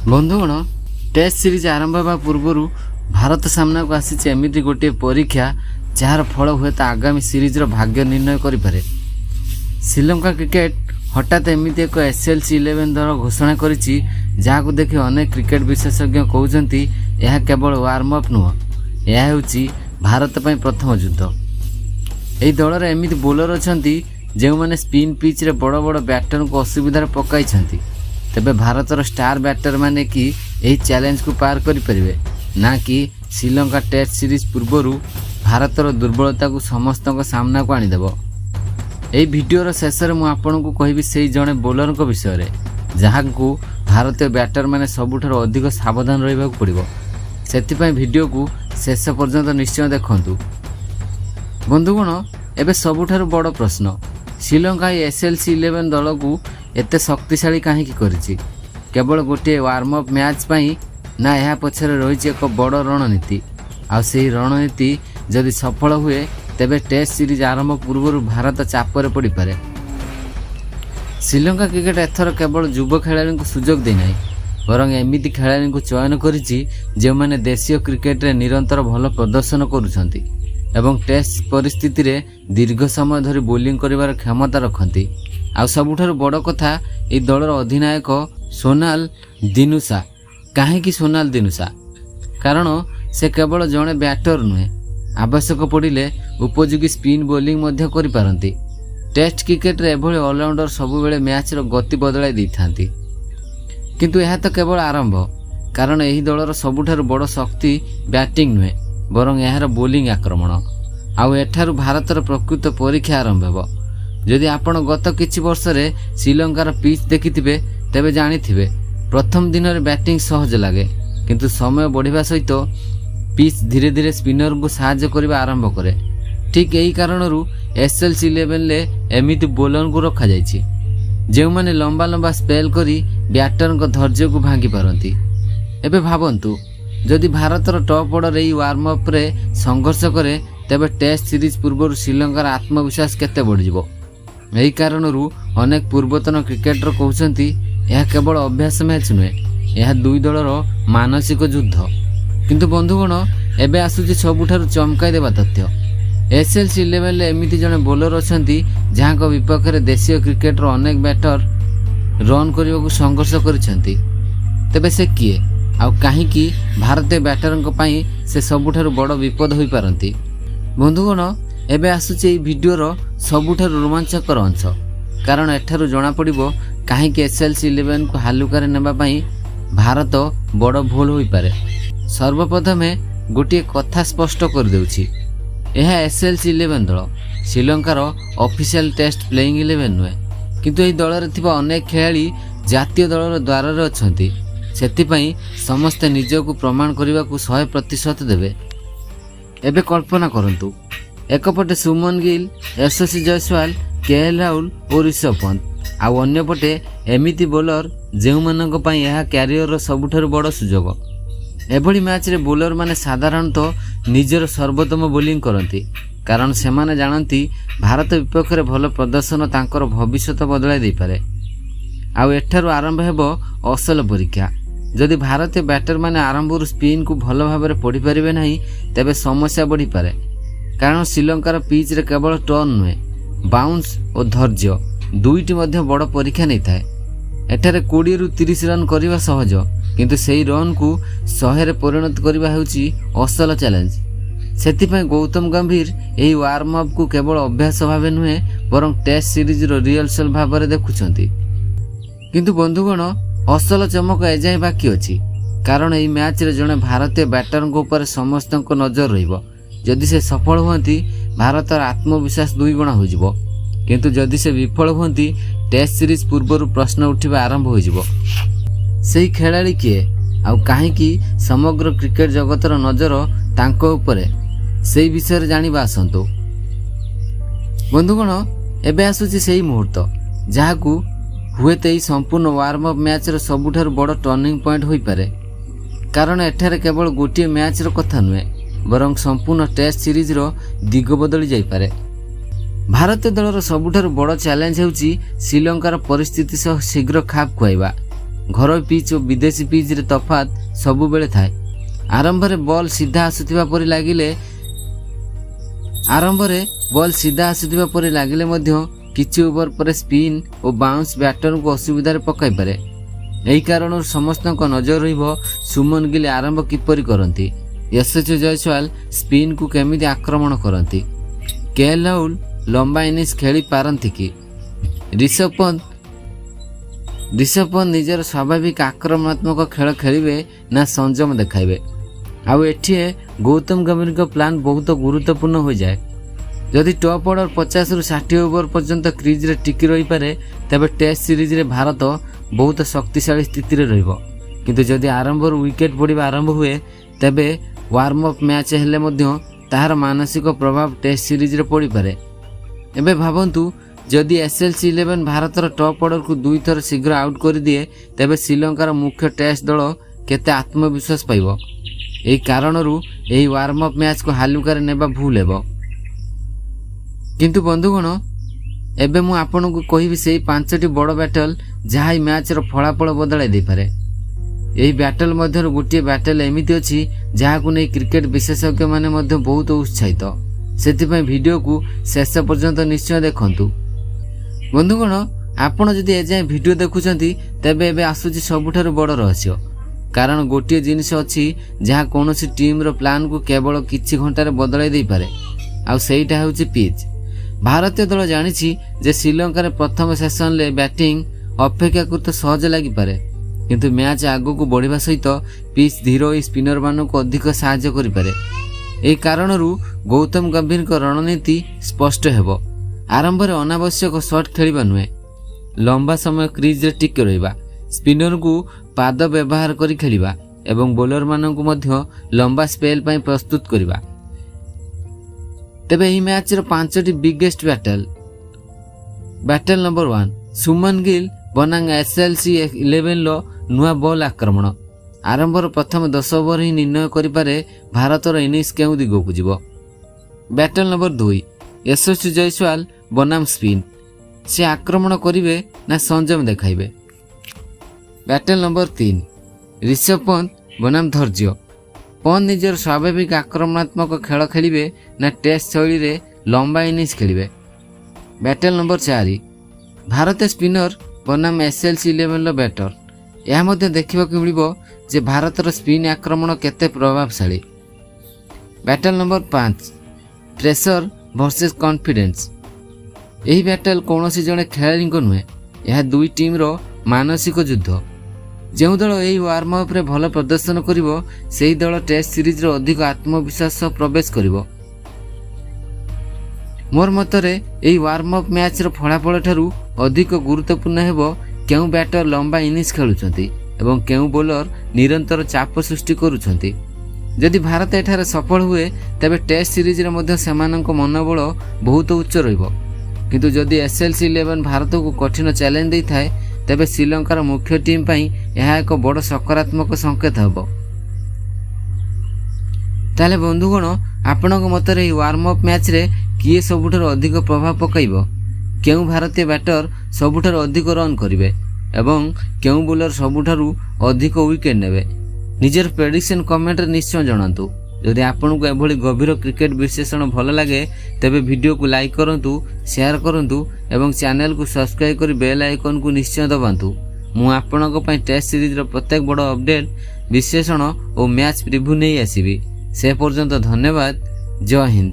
बंधुगण test series आरंभ होगा पूर्वर भारत सामना को आसी एमती गोटे परीक्षा जार फल हुए तो आगामी सीरीज भाग्य निर्णय करें। श्रीलंका क्रिकेट हठात एमती एक एसएलसी 11 दल घोषणा करिछि जहां देखि अनेक क्रिकेट विशेषज्ञ कहउछन्ति यह केवल वार्म अप नुह, यह होछि भारत पई प्रथम युद्ध। एही दलर एमती बोलर अछन्ति जो माने स्पिन पिच रे बड़ बड़ बैटर को असुविधा पकाइछन्ति। तेबे भारतर स्टार बैटर माने कि यही चैलेंज को पार करि परिबे ना कि श्रीलंका टेस्ट सीरीज पूर्वर भारतर दुर्बलता को समस्त सामना को आनीदेव। यही भिडियोर शेष में मुझे आपन को कहबी से जड़े बोलर विषय जहाँ को भारतीय बैटर माने सबुठार अधिक सावधान रहा पड़ो। से भिडियो को शेष पर्यंत निश्चय देखु। बंधुगण एबे सबुठार बड़ प्रश्न श्रीलंका एसएलसी 11 दल को एते शक्तिशाली कहीं केवल गोटे वार्म अप मैच पई ना यह पछरे रही एक बड़ रणनीति। आ से रणनीति जदि सफल हुए तेबे टेस्ट सीरीज आरंभ पूर्व भारत चापर पड़ पारे। श्रीलंका क्रिकेट एथर केवल युव खेलाड़ी को सुजोग देना बरं एमती खेलाड़ी को चयन करिछि जो माने देशीय क्रिकेट रे निरंतर भल प्रदर्शन करुछन्ति एवं टेस्ट परिस्थिति रे दीर्घ समय धरी बोलिंग करिवार क्षमता रखती। आ सबुठारु बड़ कथा ए दलर अधिनायक सोनाल दिनुसा। काहेकि सोनाल दिनुसा? कारण से केवल जड़े बैटर नुहे, आवश्यक पड़िले उपयोगी स्पिन बोलिंग मध्य करि पारंती। टेस्ट क्रिकेट रे एभली ऑलराउंडर सबु बेले मैच रो गति बदलाई दैथांती। किंतु यह तो केवल आरंभ, कारण एही दलर सबुठारु बड़ शक्ति बैटिंग नुहे बरं यार बोलिंग आक्रमण। आउ एठारु भारतर प्रकृत परीक्षा आरंभ हेबो। जदि आपण गत किछि वर्ष रे श्रीलंकार पिच देखिथिबे तेबे जानिथिबे प्रथम दिन रे बैटिंग सहज लागे, किंतु समय बढ़िबा सहित पिच धीरे धीरे स्पिनर को साहाय्य करबा आरंभ करे। ठीक यही कारणरू एसएलसी 11 ले एमिति बोलर को रखा जायछि जे माने लंबा लंबा स्पेल करी बैटर को धैर्य को भांगी पारंती। एबे भाबंतु जदि भारतर टॉप ऑर्डर एई वार्म अप रे संघर्ष करे तेबे टेस्ट सीरीज पूर्व श्रीलंकार आत्मविश्वास केते बढ़ जिवो। यही कारणरू अनेक पूर्वतन क्रिकेटर कहउछन्ति यह केवल अभ्यास मैच नुहे, यह दुई दलर मानसिक युद्ध। किंतु बंधुगण एबे आसुछि सबुठारु चमकाई देबा तथ्य। एसएलसी 11 ले एमिति जने बोलर अछन्ति जहां को विपक्ष रे देशीय क्रिकेटर अनेक बैटर रन करबाकू संघर्ष करिसन्ति। तेबे से किए आ काहीकि भारतीय बैटरଙ୍କ ପାଇଁ से सबुठारु बड़ विपद होई पारंती। बंधुगण एबे आसुछि एई भिडियोर सबुठारु रोमांचकर अंश, कारण एठारु जणा पड़िबो काहीकि एसएलसी 11 को हालुकारे नेबा पई भारत बड़ भूल होई पारे। सर्वप्रथमे गोटे कथा स्पष्ट कर देउछि, यह एसएलसी 11 दल श्रीलंकार ऑफिशियल टेस्ट प्लेइंग 11 नुहे, किंतु एही दल रे थिबा अनेक खेलाड़ी जातीय दलर द्वार रे अछन्ति। सेथिपई समस्ते निजको प्रमाण करने को 100% देवे। एबे कल्पना करंतु एकपटे सुमन गिल, यशस्वी जयसवाल, केएल राहुल और ऋषभ पंत, आ अन्यपटे एमिति बोलर जो मानक पई यह क्यारियर सबुठारु बड़ सुजोग। एभली मैच रे बोलर माने साधारणतः निजर सर्वोत्तम बोलिंग करती, कारण से माने जानती भारत विपक्ष रे भल प्रदर्शन तांकर भविष्य बदलाई दे पारे। आउ एठारु आरंभ हेबो असल परीक्षा। जदि भारतीय बैटर माने आरंभर स्पिन को भल भाव में पढ़ी पारे नहीं तेबे समस्या बढ़ी पारे, कारण श्रीलंकार पिच रे केवल टर्न नुहे, बाउंस और धैर्य दुईटी मध्य बड़ परीक्षा नहीं थाए। एठारे 20 रु 30 रन करने सहज, किंतु सेही रन को 100 रे परिणत करने होउछि असल चैलेंज। सेथिपई गौतम गंभीर एही वार्म अप को केवल अभ्यास भाव नुहे बरं टेस्ट सीरीज रो रिहर्सल भाव में देखुछन्ति। किंतु बंधुगण असल चमक एजाए बाकी अछि, कारण एही मैच रे जणे भारतीय बैटर ऊपर समस्त नजर रहिबो। जदि से सफल हुअंती भारतर आत्मविश्वास 2 गुणा हो जिवो, किंतु जदि से विफल हुअंती टेस्ट सीरीज पूर्व प्रश्न उठिबा आरंभ हो जिवो। सेही खेलाड़ी किए आउ काहेकि समग्र क्रिकेट जगतर नजर तांको उपरे सेही विषय जानिबा आसंतु। बंधुगण एबे आसुछि सेही मुहूर्त जहाकू हुए तो संपूर्ण वार्म अप मैच रो सबुठारु बड़ टर्निंग पॉइंट होई पारे, कारण एठारे केवल गोटे मैच रो कथा नुहे बरं संपूर्ण टेस्ट सीरीज रो दिग बदली जाई पारे। भारतीय दलर सबुठारु बड़ चैलेंज हेउछि श्रीलंकार परिस्थिति सह शीघ्र खाप खुआइबा। ଘରୋଇ ପିଚ୍ ଓ ବିଦେଶୀ ପିଚ୍ରେ ତଫାତ୍ ସବୁବେଳେ ଥାଏ। ଆରମ୍ଭରେ ବଲ୍ ସିଧା ଆସୁଥିବା ପରି ଲାଗିଲେ ମଧ୍ୟ କିଛି ଓଭର ପରେ ସ୍ପିନ୍ ଓ ବାଉନ୍ସ ବ୍ୟାଟରଙ୍କୁ ଅସୁବିଧାରେ ପକାଇପାରେ। ଏହି କାରଣରୁ ସମସ୍ତଙ୍କ ନଜର ରହିବ ସୁମନ ଗିଲ୍ ଆରମ୍ଭ କିପରି କରନ୍ତି, ୟଶସ୍ୱୀ ଜୟସୱାଲ ସ୍ପିନ୍କୁ କେମିତି ଆକ୍ରମଣ କରନ୍ତି, କେଏଲ୍ ରାହୁଲ ଲମ୍ବା ଇନିଂସ ଖେଳି ପାରନ୍ତି କି, ରିଷଭ ପନ୍ତ ନିଜର ସ୍ୱାଭାବିକ ଆକ୍ରମଣାତ୍ମକ ଖେଳ ଖେଳିବେ ନା ସଂଯମ ଦେଖାଇବେ। ଆଉ ଏଠି ଗୌତମ ଗମ୍ଭୀରଙ୍କ ପ୍ଲାନ୍ ବହୁତ ଗୁରୁତ୍ୱପୂର୍ଣ୍ଣ ହୋଇଯାଏ। ଯଦି ଟପ୍ ଅର୍ଡର 50ରୁ 60 ଓଭର ପର୍ଯ୍ୟନ୍ତ କ୍ରିଜ୍ରେ ଟିକି ରହିପାରେ ତେବେ ଟେଷ୍ଟ ସିରିଜ୍ରେ ଭାରତ ବହୁତ ଶକ୍ତିଶାଳୀ ସ୍ଥିତିରେ ରହିବ। କିନ୍ତୁ ଯଦି ଆରମ୍ଭରୁ ୱିକେଟ୍ ପଡ଼ିବା ଆରମ୍ଭ ହୁଏ ତେବେ ୱାର୍ମ ଅପ୍ ମ୍ୟାଚ୍ ହେଲେ ମଧ୍ୟ ତାହାର ମାନସିକ ପ୍ରଭାବ ଟେଷ୍ଟ ସିରିଜ୍ରେ ପଡ଼ିପାରେ। ଏବେ ଭାବନ୍ତୁ, ଯଦି SLC11 ଭାରତର ଟପ୍ ଅର୍ଡରକୁ 2 ଥର ଶୀଘ୍ର ଆଉଟ୍ କରିଦିଏ ତେବେ ଶ୍ରୀଲଙ୍କାର ମୁଖ୍ୟ ଟେଷ୍ଟ ଦଳ କେତେ ଆତ୍ମବିଶ୍ୱାସ ପାଇବ। ଏହି କାରଣରୁ ଏହି ୱାର୍ମ ଅପ୍ ମ୍ୟାଚ୍କୁ ହାଲୁକାରେ ନେବା ଭୁଲ ହେବ। କିନ୍ତୁ ବନ୍ଧୁଗଣ, ଏବେ ମୁଁ ଆପଣଙ୍କୁ କହିବି ସେହି 5ଟି ବଡ଼ ବ୍ୟାଟଲ ଯାହା ଏହି ମ୍ୟାଚ୍ର ଫଳାଫଳ ବଦଳାଇ ଦେଇପାରେ। ଏହି ବ୍ୟାଟଲ ମଧ୍ୟରୁ ଗୋଟିଏ ବ୍ୟାଟଲ ଏମିତି ଅଛି ଯାହାକୁ ନେଇ କ୍ରିକେଟ ବିଶେଷଜ୍ଞମାନେ ମଧ୍ୟ ବହୁତ ଉତ୍ସାହିତ। ସେଥିପାଇଁ ଭିଡ଼ିଓକୁ ଶେଷ ପର୍ଯ୍ୟନ୍ତ ନିଶ୍ଚୟ ଦେଖନ୍ତୁ। ବନ୍ଧୁଗଣ, ଆପଣ ଯଦି ଏଯାଏଁ ଭିଡ଼ିଓ ଦେଖୁଛନ୍ତି ତେବେ ଏବେ ଆସୁଛି ସବୁଠାରୁ ବଡ଼ ରହସ୍ୟ। କାରଣ ଗୋଟିଏ ଜିନିଷ ଅଛି ଯାହା କୌଣସି ଟିମ୍ର ପ୍ଲାନ୍କୁ କେବଳ କିଛି ଘଣ୍ଟାରେ ବଦଳାଇ ଦେଇପାରେ, ଆଉ ସେଇଟା ହେଉଛି ପିଚ୍। ଭାରତୀୟ ଦଳ ଜାଣିଛି ଯେ ଶ୍ରୀଲଙ୍କାରେ ପ୍ରଥମ ସେସନରେ ବ୍ୟାଟିଂ ଅପେକ୍ଷାକୃତ ସହଜ ଲାଗିପାରେ, କିନ୍ତୁ ମ୍ୟାଚ୍ ଆଗକୁ ବଢ଼ିବା ସହିତ ପିଚ୍ ଧୀର ହୋଇ ସ୍ପିନରମାନଙ୍କୁ ଅଧିକ ସାହାଯ୍ୟ କରିପାରେ। ଏହି କାରଣରୁ ଗୌତମ ଗମ୍ଭୀରଙ୍କ ରଣନୀତି ସ୍ପଷ୍ଟ ହେବ। ଆରମ୍ଭରେ ଅନାବଶ୍ୟକ ସଟ୍ ଖେଳିବା ନୁହେଁ, ଲମ୍ବା ସମୟ କ୍ରିଜ୍ରେ ଟିକି ରହିବା, ସ୍ପିନରଙ୍କୁ ପାଦ ବ୍ୟବହାର କରି ଖେଳିବା ଏବଂ ବୋଲରମାନଙ୍କୁ ମଧ୍ୟ ଲମ୍ବା ସ୍ପେଲ୍ ପାଇଁ ପ୍ରସ୍ତୁତ କରିବା। ତେବେ ଏହି ମ୍ୟାଚ୍ର 5ଟି biggest battle. Battle number 1, Shubman Gill ବନାମ SLC11ର ନୂଆ ବଲ୍ ଆକ୍ରମଣ। ଆରମ୍ଭର ପ୍ରଥମ 10 ଓଭର ହିଁ ନିର୍ଣ୍ଣୟ କରିପାରେ ଭାରତର ଇନିଂସ କେଉଁ ଦିଗକୁ ଯିବ। ବ୍ୟାଟଲ ନମ୍ବର 2, ୟଶସ୍ୱୀ ଜୟସୱାଲ ବନାମ ସ୍ପିନ୍। ସେ ଆକ୍ରମଣ କରିବେ ନା ସଂଯମ ଦେଖାଇବେ। ବ୍ୟାଟଲ ନମ୍ବର 3, ରିଷଭ ପନ୍ତ ବନାମ ଧୈର୍ଯ୍ୟ। ପନ୍ତ ନିଜର ସ୍ୱାଭାବିକ ଆକ୍ରମଣାତ୍ମକ ଖେଳ ଖେଳିବେ ନା ଟେଷ୍ଟ ଶୈଳୀରେ ଲମ୍ବା ଇନିଂସ ଖେଳିବେ। ବ୍ୟାଟଲ ନମ୍ବର 4, ଭାରତୀୟ ସ୍ପିନର ବନାମ SLC11ର ବ୍ୟାଟର। ଏହା ମଧ୍ୟ ଦେଖିବାକୁ ମିଳିବ ଯେ ଭାରତର ସ୍ପିନ୍ ଆକ୍ରମଣ କେତେ ପ୍ରଭାବଶାଳୀ। Battle number 5, pressure versus confidence. ଏହି ବ୍ୟାଟଲ କୌଣସି ଜଣେ ଖେଳାଳିଙ୍କ ନୁହେଁ, ଏହା ଦୁଇ ଟିମ୍ର ମାନସିକ ଯୁଦ୍ଧ। ଯେଉଁ ଦଳ ଏହି ୱାର୍ମ ଅପ୍ରେ ଭଲ ପ୍ରଦର୍ଶନ କରିବ ସେହି ଦଳ ଟେଷ୍ଟ ସିରିଜ୍ରେ ଅଧିକ ଆତ୍ମବିଶ୍ୱାସ ସହ ପ୍ରବେଶ କରିବ। ମୋର ମତରେ ଏହି ୱାର୍ମ ଅପ୍ ମ୍ୟାଚ୍ର ଫଳାଫଳ ଠାରୁ ଅଧିକ ଗୁରୁତ୍ୱପୂର୍ଣ୍ଣ ହେବ କେଉଁ ବ୍ୟାଟର ଲମ୍ବା ଇନିଂସ ଖେଳୁଛନ୍ତି ଏବଂ କେଉଁ ବୋଲର ନିରନ୍ତର ଚାପ ସୃଷ୍ଟି କରୁଛନ୍ତି। ଯଦି ଭାରତ ଏଠାରେ ସଫଳ ହୁଏ ତେବେ ଟେଷ୍ଟ ସିରିଜ୍ରେ ମଧ୍ୟ ସେମାନଙ୍କ ମନୋବଳ ବହୁତ ଉଚ୍ଚ ରହିବ। କିନ୍ତୁ ଯଦି SLC11 ଭାରତକୁ କଠିନ ଚ୍ୟାଲେଞ୍ଜ ଦେଇଥାଏ ତେବେ ଶ୍ରୀଲଙ୍କାର ମୁଖ୍ୟ ଟିମ୍ ପାଇଁ ଏହା ଏକ ବଡ଼ ସକାରାତ୍ମକ ସଂକେତ ହେବ। ତାହେଲେ ବନ୍ଧୁଗଣ, ଆପଣଙ୍କ ମତରେ ଏହି ୱାର୍ମ ଅପ୍ ମ୍ୟାଚ୍ରେ କିଏ ସବୁଠାରୁ ଅଧିକ ପ୍ରଭାବ ପକାଇବ? କେଉଁ ଭାରତୀୟ ବ୍ୟାଟର ସବୁଠାରୁ ଅଧିକ ରନ୍ କରିବେ ଏବଂ କେଉଁ ବୋଲର ସବୁଠାରୁ ଅଧିକ ୱିକେଟ୍ ନେବେ? ନିଜର ପ୍ରେଡିକ୍ସନ୍ କମେଣ୍ଟରେ ନିଶ୍ଚୟ ଜଣାନ୍ତୁ। ଯଦି ଆପଣଙ୍କୁ ଏଭଳି ଗଭୀର କ୍ରିକେଟ ବିଶ୍ଳେଷଣ ଭଲ ଲାଗେ ତେବେ ଭିଡ଼ିଓକୁ ଲାଇକ୍ କରନ୍ତୁ, ସେୟାର କରନ୍ତୁ ଏବଂ ଚ୍ୟାନେଲକୁ ସବସ୍କ୍ରାଇବ୍ କରି ବେଲ୍ ଆଇକନ୍କୁ ନିଶ୍ଚୟ ଦବାନ୍ତୁ। ମୁଁ ଆପଣଙ୍କ ପାଇଁ ଟେଷ୍ଟ ସିରିଜ୍ର ପ୍ରତ୍ୟେକ ବଡ଼ ଅପଡେଟ୍, ବିଶ୍ଳେଷଣ ଓ ମ୍ୟାଚ୍ ପ୍ରିଭ୍ୟୁ ନେଇ ଆସିବି। ସେ ପର୍ଯ୍ୟନ୍ତ ଧନ୍ୟବାଦ। ଜୟ ହିନ୍ଦ।